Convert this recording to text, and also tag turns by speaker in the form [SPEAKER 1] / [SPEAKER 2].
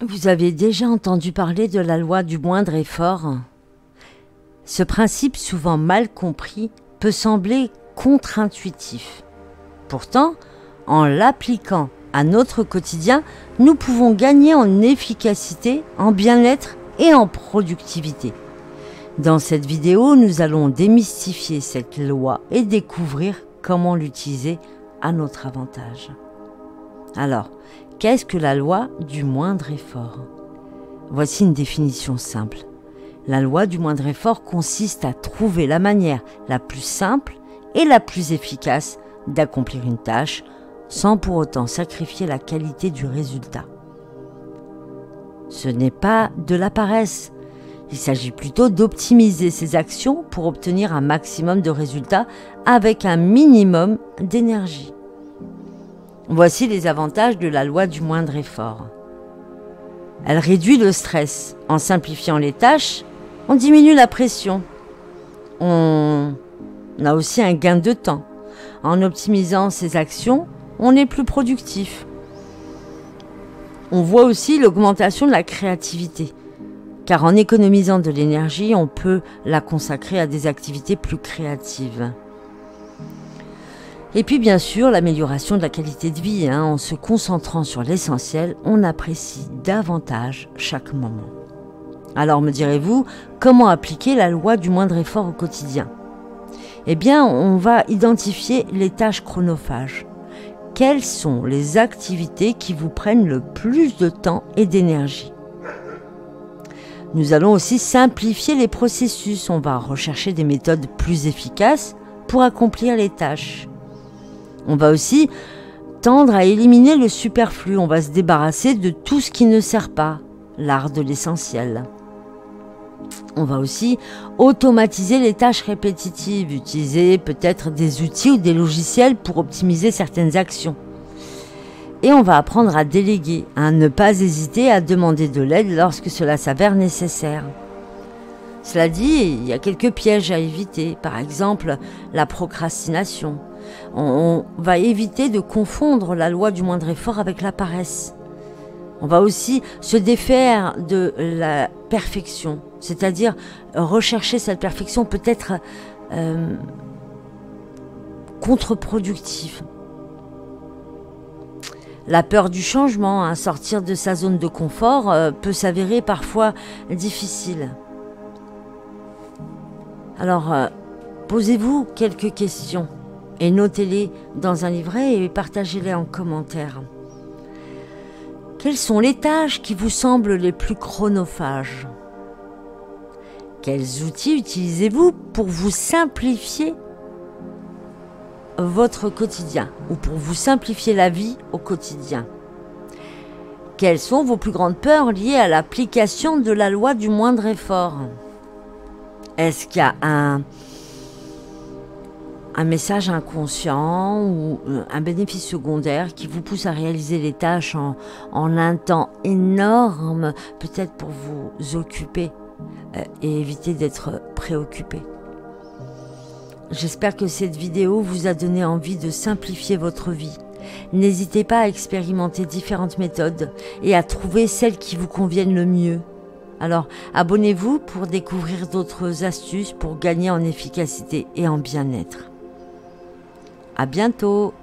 [SPEAKER 1] Vous avez déjà entendu parler de la loi du moindre effort? Ce principe, souvent mal compris, peut sembler contre-intuitif. Pourtant, en l'appliquant à notre quotidien, nous pouvons gagner en efficacité, en bien-être et en productivité. Dans cette vidéo, nous allons démystifier cette loi et découvrir comment l'utiliser à notre avantage. Alors, qu'est-ce que la loi du moindre effort? Voici une définition simple. La loi du moindre effort consiste à trouver la manière la plus simple et la plus efficace d'accomplir une tâche sans pour autant sacrifier la qualité du résultat. Ce n'est pas de la paresse. Il s'agit plutôt d'optimiser ses actions pour obtenir un maximum de résultats avec un minimum d'énergie. Voici les avantages de la loi du moindre effort. Elle réduit le stress. En simplifiant les tâches, on diminue la pression. On a aussi un gain de temps. En optimisant ses actions, on est plus productif. On voit aussi l'augmentation de la créativité. Car en économisant de l'énergie, on peut la consacrer à des activités plus créatives. Et puis bien sûr, l'amélioration de la qualité de vie. En se concentrant sur l'essentiel, on apprécie davantage chaque moment. Alors me direz-vous, comment appliquer la loi du moindre effort au quotidien? Eh bien, on va identifier les tâches chronophages. Quelles sont les activités qui vous prennent le plus de temps et d'énergie? Nous allons aussi simplifier les processus. On va rechercher des méthodes plus efficaces pour accomplir les tâches. On va aussi tendre à éliminer le superflu. On va se débarrasser de tout ce qui ne sert pas, l'art de l'essentiel. On va aussi automatiser les tâches répétitives, utiliser peut-être des outils ou des logiciels pour optimiser certaines actions. Et on va apprendre à déléguer, à ne pas hésiter à demander de l'aide lorsque cela s'avère nécessaire. Cela dit, il y a quelques pièges à éviter, par exemple la procrastination. On va éviter de confondre la loi du moindre effort avec la paresse. On va aussi se défaire de la perfection, c'est-à-dire rechercher cette perfection peut être contre-productive. La peur du changement, sortir de sa zone de confort, peut s'avérer parfois difficile. Alors, posez-vous quelques questions et notez-les dans un livret et partagez-les en commentaire. Quelles sont les tâches qui vous semblent les plus chronophages? Quels outils utilisez-vous pour vous simplifier votre quotidien ou pour vous simplifier la vie au quotidien? Quelles sont vos plus grandes peurs liées à l'application de la loi du moindre effort? Est-ce qu'il y a un message inconscient ou un bénéfice secondaire qui vous pousse à réaliser les tâches en un temps énorme, peut-être pour vous occuper et éviter d'être préoccupé? J'espère que cette vidéo vous a donné envie de simplifier votre vie. N'hésitez pas à expérimenter différentes méthodes et à trouver celles qui vous conviennent le mieux. Alors, abonnez-vous pour découvrir d'autres astuces pour gagner en efficacité et en bien-être. À bientôt!